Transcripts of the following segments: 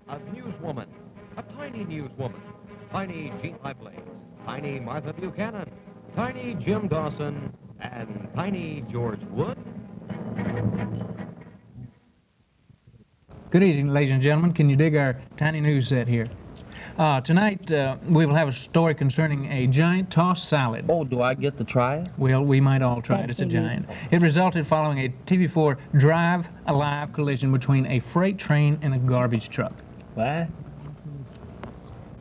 a newswoman, a tiny newswoman, tiny Jean Lively, tiny Martha Buchanan, tiny Jim Dawson, and tiny George Wood. Good evening, ladies and gentlemen. Can you dig our tiny news set here? Tonight, we will have a story concerning a giant tossed salad. Oh, do I get to try it? Well, we might all try it. It's a giant. It resulted following a TV4 drive-alive collision between a freight train and a garbage truck. What?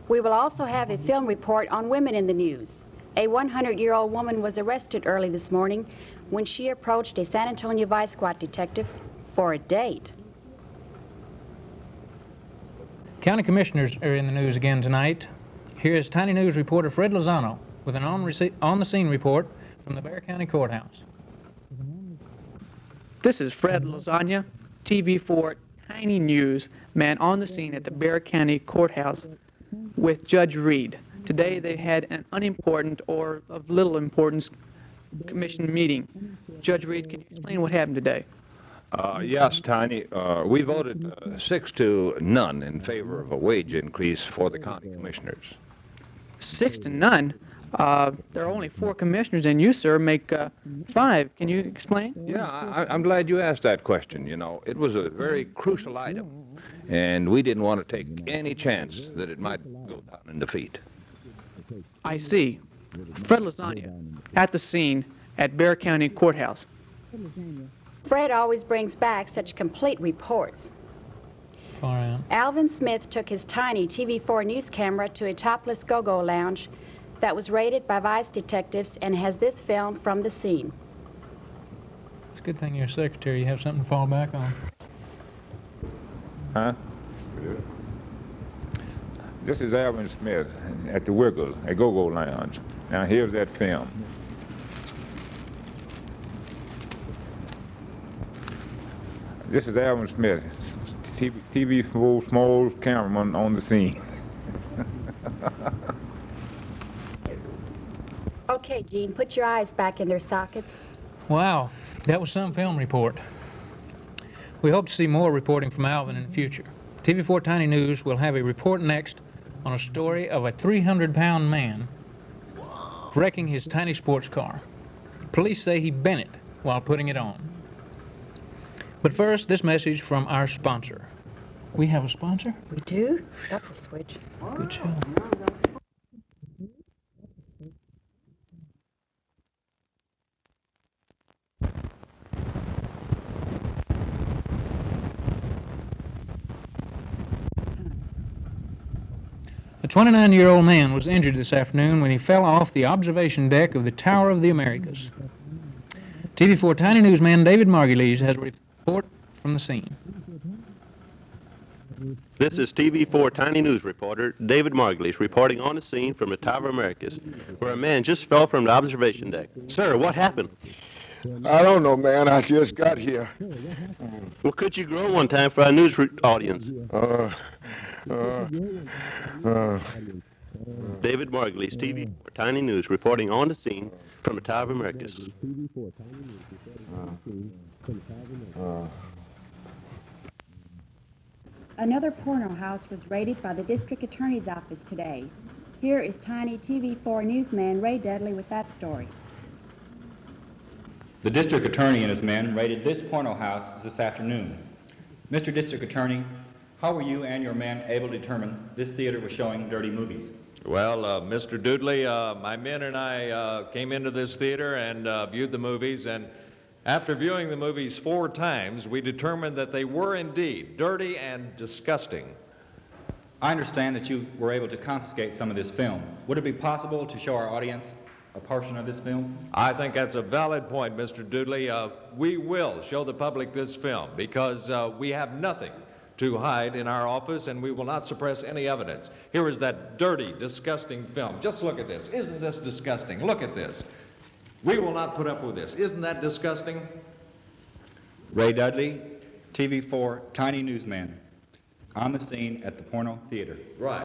We will also have a film report on women in the news. A 100-year-old woman was arrested early this morning when she approached a San Antonio Vice Squad detective for a date. County commissioners are in the news again tonight. Here is Tiny News reporter Fred Lozano with an on-the-scene report from the Bexar County Courthouse. This is Fred Lasagna, TV4 Tiny News man on the scene at the Bexar County Courthouse with Judge Reed. Today they had an unimportant or of little importance commission meeting. Judge Reed, can you explain what happened today? Yes, Tiny. We voted 6-0 in favor of a wage increase for the county commissioners. 6-0? There are only 4 commissioners, and you, sir, make 5. Can you explain? Yeah, I'm glad you asked that question. You know, it was a very crucial item, and we didn't want to take any chance that it might go down in defeat. I see. Fred Lasagna, at the scene at Bexar County Courthouse. Fred always brings back such complete reports. Far out. Alvin Smith took his tiny TV4 news camera to a topless go-go lounge that was raided by Vice detectives and has this film from the scene. It's a good thing you're a secretary. You have something to fall back on. Huh? This is Alvin Smith at the Wiggles, a go-go lounge. Now here's that film. This is Alvin Smith, TV4 small cameraman on the scene. Okay, Gene, put your eyes back in their sockets. Wow, that was some film report. We hope to see more reporting from Alvin in the future. TV4 Tiny News will have a report next on a story of a 300-pound man wrecking his tiny sports car. Police say he bent it while putting it on. But first, this message from our sponsor. We have a sponsor? We do? That's a switch. Good show. A 29-year-old man was injured this afternoon when he fell off the observation deck of the Tower of the Americas. TV4 Tiny Newsman David Margulies has a report from the scene. This is TV4 Tiny News reporter David Margulies reporting on the scene from the Tower of Americas, where a man just fell from the observation deck. Sir, what happened? I don't know, man. I just got here. Well, could you grow one time for our news audience? David Margulies, TV4 Tiny News, reporting on the scene from the Tower of Americas. Another porno house was raided by the district attorney's office today. Here is tiny TV4 newsman Ray Dudley with that story. The district attorney and his men raided this porno house this afternoon. Mr. District Attorney, how were you and your men able to determine this theater was showing dirty movies? Well, Mr. Dudley, my men and I came into this theater and viewed the movies, and after viewing the movies 4 times, we determined that they were indeed dirty and disgusting. I understand that you were able to confiscate some of this film. Would it be possible to show our audience a portion of this film? I think that's a valid point, Mr. Dudley. We will show the public this film because we have nothing to hide in our office, and we will not suppress any evidence. Here is that dirty, disgusting film. Just look at this. Isn't this disgusting? Look at this. We will not put up with this. Isn't that disgusting? Ray Dudley, TV4 Tiny Newsman, on the scene at the porno theater. Right.